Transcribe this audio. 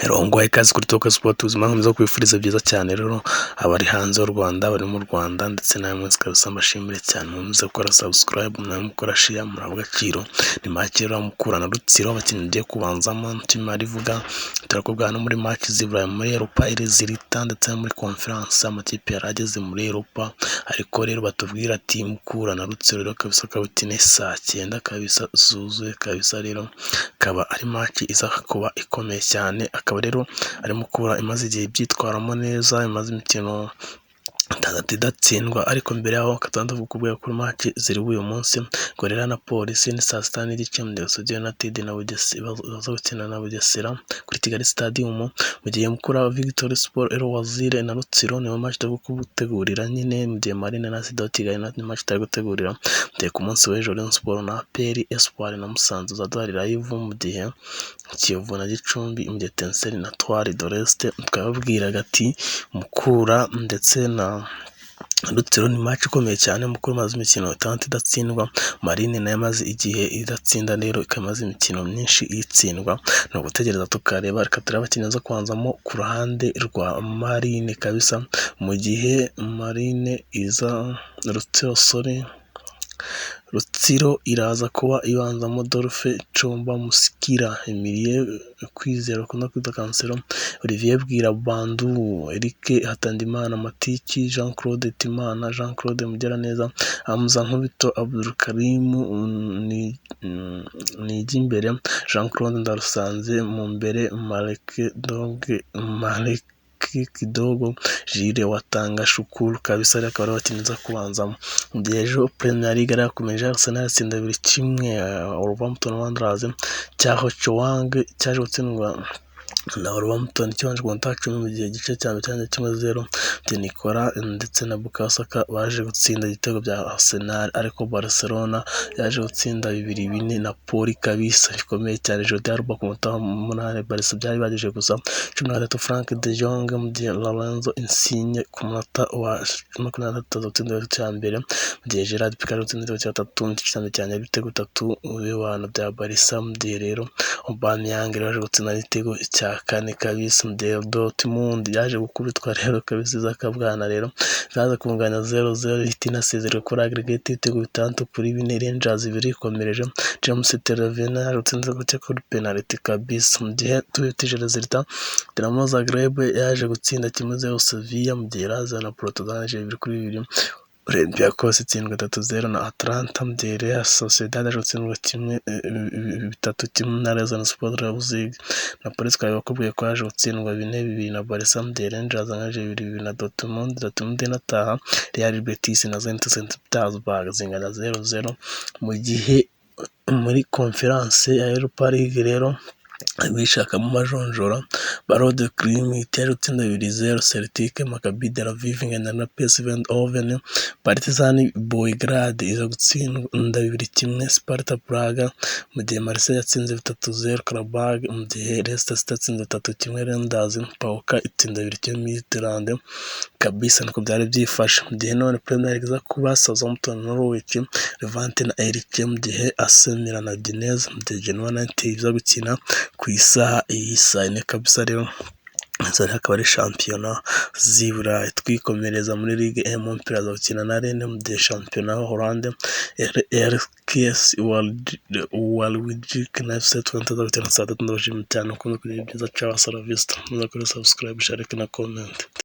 Rongo ikaze kuri Talk Sport, ubuzima nkomeza kwifuriza byiza cyane rero abari hanze y'u Rwanda, bari mu Rwanda ndetse namwe kabisa mbashimire cyane, muze gukora subscribe, namwe mukora share, muri agaciro ni make rero mukurana Rutsiro abakinnyi ngiye kubanzamo kimari vuga turakubwa no muri match zibura muri Europa zirita ndetse no muri conference amakipe yarageze muri Europa, ariko rero batubwira ati mukurana Rutsiro rero kabisa kabutine saa 9 kabisa zuzuye kabisa, rero kaba ari match iza kuba ikomeye cyane, akaba rero arimo kuba imaze igihe byitwaramo neza, imaze imikino itandatu idatsindwa, ariko mbere yaho katandavuga kubwira kuri match ziri uyu munsi Gorilla na Police ni saa 6 n'igice mu Gasogi United na Bugesera bazokina na Bugesera kuri Kigali Stadium, mu gihe mukura Victory Sport Ero Wazire na Rutsiro niyo match yo gutegurira nyine, mu gihe Marine na Sida Kigali na match tari gutegurira ku munsi w'ejo Rayon Sport na APR Espoir na Musanze zadari live, mu gihe Kiyovu na Gicumbi, mu gihe Tenseri na Twari d'Oreste twababwiraga ati Mukura ndetse na Rutsiro ni match ikomeye cyane, Mukuru maze imikino 6 idatsindwa, Marine nayo maze igihe idatsinda, rero ikamaze imikino myinshi itsindwa, no gutegereza tukareba reka turaba kineza kwanzamo ku ruhande rwa Marine kabisa, mu gihe Marine iza Rutsiro iraza kuba ibanzamo Dolphe Chomba Musikira Emilie Kwizera kuna kwita Kansero Olivier Bwira Bandu Eric Hatandimana Matiki Jean Claude Timana Jean Claude Mugiraneza Hamza Nkubito Abdul Karim ni imbere Jean Claude Ndarusanze mu mbere Malek Kidogo Jire Watanga Shukuru kabisa, reka bari bakinza kubanzamo. Ejo Premier League yarakomeje, Arsenal itsinda 2-1 Wolverhampton Wanderers, cyaho Chowang cyaje gutsindwa na Wolverhampton kibanje contact mu gihe gice cya 0 Nikora ndetse na Bukayo Saka baje gutsinda igitego bya Arsenal, ariko Barcelona yaje gutsinda 2-4 na Poli kabisa bikomeye cyane. Jodi Alba ku mutaha munane Barca byari bagije gusa 13 Frank de Jong mu gihe Lorenzo Insigne ku munota wa 23 gutsinda cya mbere, mu gihe Gerard Piqué gutsinda cya 3 cyane ibitego 3 ubibana bya Barca, mu gihe rero Aubameyang yaje gutsinda igitego cya 4 kabisa, mu gihe Dortmund yaje gukubitwa rero kabisa zakabwana, rero zaza kunganya 0-0 itinasezerwe kuri aggregate ibitego 6-4 Rangers birikomereje, James Terevena yaje gutsinda kuri penalty kabisa, mu gihe tubitije resultat Dinamo Zagreb yaje gutsinda 1-0 Sevilla, mu gihe Lazio na Porto yaje 2-2 Olympiacos itsindwa 3-0 na Atalanta, mu gihe Real Sociedad yaje gutsindwa 3-1 na Rezan Sport Leipzig, na Police bakubwiye ko yaje gutsindwa 4-2 na Barca, mu gihe Rangers yaje 2-2 na Dortmund inataha, Real Betis na Zenit St Petersburg zingana 0-0, mu gihe muri conference ya Europa League rero bishaka mu majonjora Barode Cream yaje gutsinda 2-0 Celtic, Maccabi Tel Aviv na PSV Eindhoven, Partizan Belgrade iza gutsinda 2-1 Sparta Praga, mu gihe Marseille yatsinze 3-0 Karabag, mu gihe Leicester City yatsinze 3-1 Rangers, Pauka itsinda 2-1 Midtjylland kabisa, niko byari byifashe. Mu gihe none Premier League za kuba Southampton Norwich, Levante na Elche, mu gihe Arsenal na Udinese, mu gihe Genoa na Inter iza gukina ku isaha ine kabisa, rero zari akaba ari shampiyona zibura twikomereza muri Ligue 1 Montpellier azakina na Rennes, mu gihe shampiyona ya Hollande RKS Waalwijk na FC Twente azakina saa 3 ndabashimira cyane ukunze kugira byiza. Ciao, Salavista, muze kuri subscribe, share na comment.